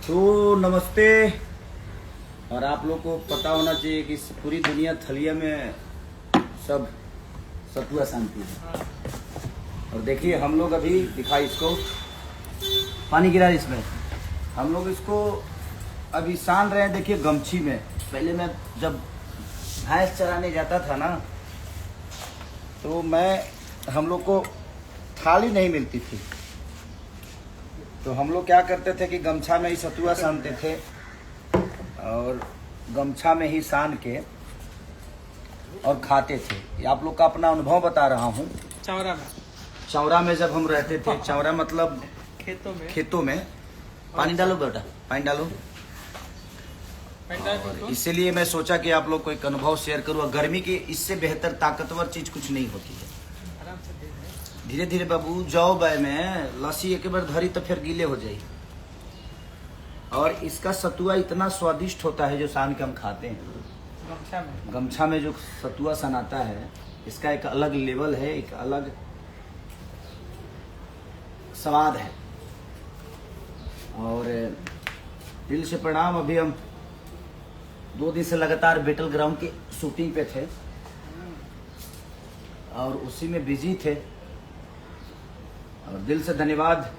तो नमस्ते। और आप लोग को पता होना चाहिए कि पूरी दुनिया थलिया में सब सतुआ शांति है। और देखिए हम लोग अभी दिखाई इसको पानी गिरा इसमें, हम लोग इसको अभी सान रहे हैं। देखिए गमछी में, पहले मैं जब भैंस चराने जाता था ना तो हम लोग को थाली नहीं मिलती थी, तो हम लोग क्या करते थे कि गमछा में ही सतुआ सानते थे और गमछा में ही सान के और खाते थे। ये आप लोग का अपना अनुभव बता रहा हूँ। चौरा में जब हम रहते थे, चौरा मतलब खेतों में पानी डालो बेटा, पानी डालो। इसीलिए मैं सोचा कि आप लोग को एक अनुभव शेयर करूँ। गर्मी की इससे बेहतर ताकतवर चीज कुछ नहीं होती है। धीरे धीरे बाबू जाओ बाय में लस्सी एक बार धरी तो फिर गीले हो जाए। और इसका सतुआ इतना स्वादिष्ट होता है जो सान के हम खाते हैं। गमछा में जो सतुआ सनाता है इसका एक अलग लेवल है, एक अलग स्वाद है। और दिल से प्रणाम। अभी हम 2 दिन से लगातार बैटल ग्राउंड की शूटिंग पे थे और उसी में बिजी थे। और दिल से धन्यवाद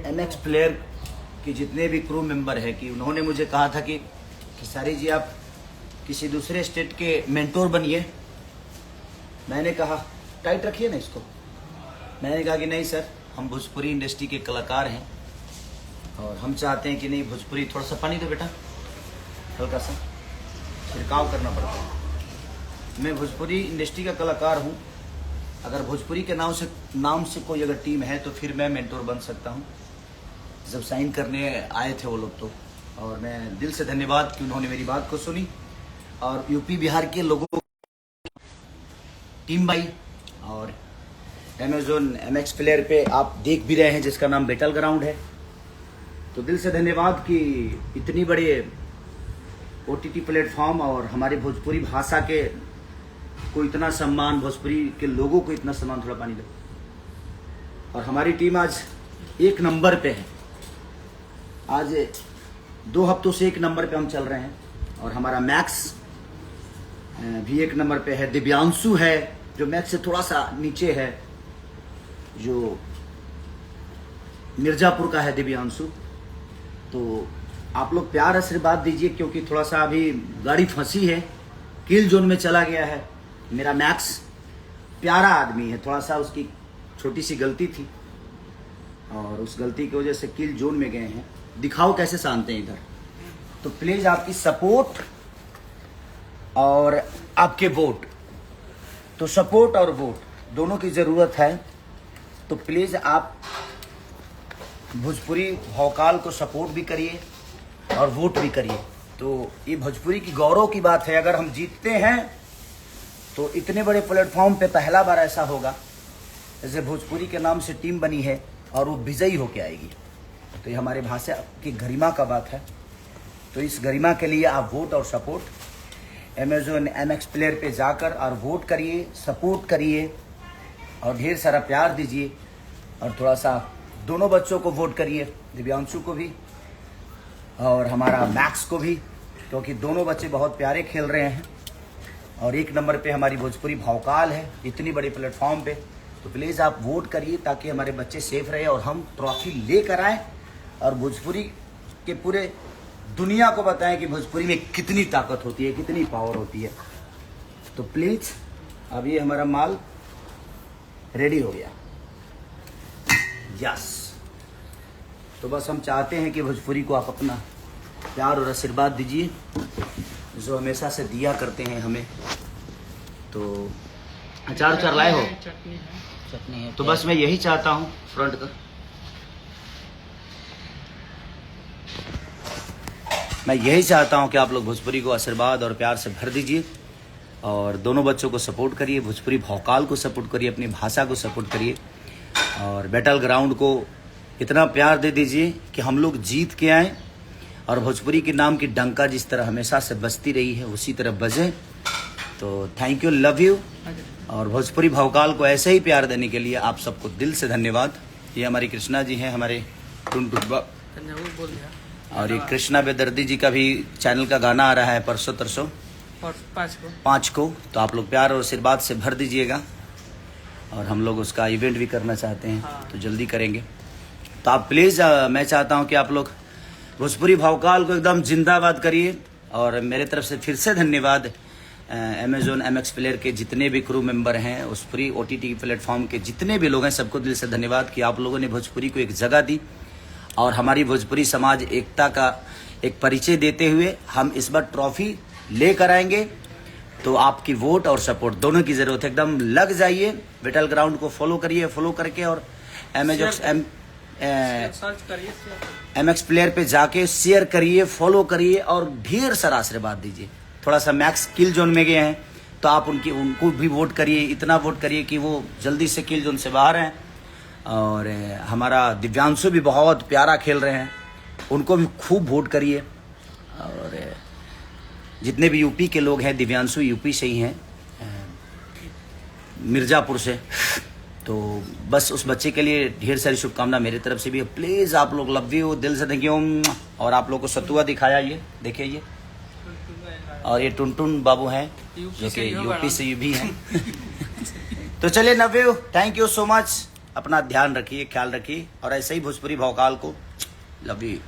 MX प्लेयर के जितने भी क्रू मेंबर है कि उन्होंने मुझे कहा था कि सारी जी आप किसी दूसरे स्टेट के मेंटोर बनिए। मैंने कहा टाइट रखिए ना इसको। मैंने कहा कि नहीं सर, हम भोजपुरी इंडस्ट्री के कलाकार हैं और हम चाहते हैं कि नहीं भोजपुरी, थोड़ा सा पानी दो बेटा, हल्का सा छिड़काव करना पड़ता है। मैं भोजपुरी इंडस्ट्री का कलाकार हूँ। अगर भोजपुरी के नाम से कोई अगर टीम है तो फिर मैं मेंटोर बन सकता हूँ। जब साइन करने आए थे वो लोग तो, और मैं दिल से धन्यवाद कि उन्होंने मेरी बात को सुनी। और यूपी बिहार के लोगों को टीम बाई और Amazon MX प्लेयर पे आप देख भी रहे हैं जिसका नाम बैटल ग्राउंड है। तो दिल से धन्यवाद कि इतनी बड़े OTT प्लेटफॉर्म और हमारे भोजपुरी भाषा के को इतना सम्मान, भोजपुरी के लोगों को इतना सम्मान। थोड़ा पानी दो। और हमारी टीम आज 1 नंबर पे है। आज 2 हफ्तों से 1 नंबर पे हम चल रहे हैं। और हमारा मैक्स भी 1 नंबर पे है। दिव्यांशु है जो मैक्स से थोड़ा सा नीचे है, जो मिर्जापुर का है दिव्यांशु। तो आप लोग प्यार आशीर्वाद दीजिए क्योंकि थोड़ा सा अभी गाड़ी फंसी है, किल जोन में चला गया है। मेरा मैक्स प्यारा आदमी है, थोड़ा सा उसकी छोटी सी गलती थी और उस गलती की वजह से किल जोन में गए हैं। दिखाओ कैसे शानते हैं इधर। तो प्लीज आपकी सपोर्ट और आपके वोट, तो सपोर्ट और वोट दोनों की जरूरत है। तो प्लीज आप भोजपुरी भौकाल को सपोर्ट भी करिए और वोट भी करिए। तो ये भोजपुरी की गौरव की बात है। अगर हम जीतते हैं तो इतने बड़े प्लेटफॉर्म पे पहला बार ऐसा होगा जैसे भोजपुरी के नाम से टीम बनी है और वो विजयी होके आएगी। तो ये हमारे भाषा की गरिमा का बात है। तो इस गरिमा के लिए आप वोट और सपोर्ट Amazon MX प्लेयर पे जाकर और वोट करिए, सपोर्ट करिए और ढेर सारा प्यार दीजिए। और थोड़ा सा दोनों बच्चों को वोट करिए, दिव्यांशु को भी और हमारा मैक्स को भी, क्योंकि दोनों बच्चे बहुत प्यारे खेल रहे हैं। और 1 नंबर पे हमारी भोजपुरी भौकाल है इतनी बड़ी प्लेटफॉर्म पे। तो प्लीज़ आप वोट करिए ताकि हमारे बच्चे सेफ रहे और हम ट्रॉफी लेकर आए और भोजपुरी के पूरे दुनिया को बताएं कि भोजपुरी में कितनी ताकत होती है, कितनी पावर होती है। तो प्लीज़ अब ये हमारा माल रेडी हो गया। यस। तो बस हम चाहते हैं कि भोजपुरी को आप अपना प्यार और आशीर्वाद दीजिए जो हमेशा से दिया करते हैं हमें। तो अचार लाए हो? चटनी है। तो बस मैं यही चाहता हूँ फ्रंट का, मैं यही चाहता हूँ कि आप लोग भोजपुरी को आशीर्वाद और प्यार से भर दीजिए और दोनों बच्चों को सपोर्ट करिए, भोजपुरी भौकाल को सपोर्ट करिए, अपनी भाषा को सपोर्ट करिए और बैटल ग्राउंड को इतना प्यार दे दीजिए कि हम लोग जीत के आएँ और भोजपुरी के नाम की डंका जिस तरह हमेशा से बजती रही है उसी तरह बजे। तो थैंक यू, लव यू। और भोजपुरी भौकाल को ऐसे ही प्यार देने के लिए आप सबको दिल से धन्यवाद। ये हमारी कृष्णा जी हैं, हमारे टुनटुन वो बोल दिया। और ये कृष्णा बेदर्दी जी का भी चैनल का गाना आ रहा है परसों तरसों और 5 को, तो आप लोग प्यार और आशीर्वाद से भर दीजिएगा। और हम लोग उसका इवेंट भी करना चाहते हैं, हाँ। तो जल्दी करेंगे। तो आप प्लीज़, मैं चाहता हूं कि आप लोग भोजपुरी भवकाल को एकदम जिंदाबाद करिए। और मेरे तरफ से फिर से धन्यवाद अमेजोन MX प्लेयर के जितने भी क्रू मेंबर हैं, उस फ्री OTT प्लेटफॉर्म के जितने भी लोग हैं, सबको दिल से धन्यवाद कि आप लोगों ने भोजपुरी को एक जगह दी। और हमारी भोजपुरी समाज एकता का एक परिचय देते हुए हम इस बार ट्रॉफी लेकर आएंगे। तो आपकी वोट और सपोर्ट दोनों की ज़रूरत है। एकदम लग जाइए, बैटल ग्राउंड को फॉलो करिए, फॉलो करके और सर्च करिए, MX प्लेयर पे जाके शेयर करिए, फॉलो करिए और ढेर सारा आशीर्वाद दीजिए। थोड़ा सा मैक्स किल जोन में गए हैं, तो आप उनको भी वोट करिए, इतना वोट करिए कि वो जल्दी से किल जोन से बाहर हैं। और हमारा दिव्यांशु भी बहुत प्यारा खेल रहे हैं, उनको भी खूब वोट करिए। और जितने भी यूपी के लोग हैं, दिव्यांशु यूपी से ही हैं, मिर्ज़ापुर से, तो बस उस बच्चे के लिए ढेर सारी शुभकामना मेरी तरफ से भी। प्लीज़ आप लोग लव यू, दिल से थैंक यू। और आप लोग को सतुआ दिखाया, ये देखिए ये, और ये टुनटुन बाबू हैं जो कि यूपी से भी हैं। तो चलिए नव्यू, थैंक यू सो मच। अपना ध्यान रखिए, ख्याल रखिए, और ऐसे ही भोजपुरी भौकाल को लव यू।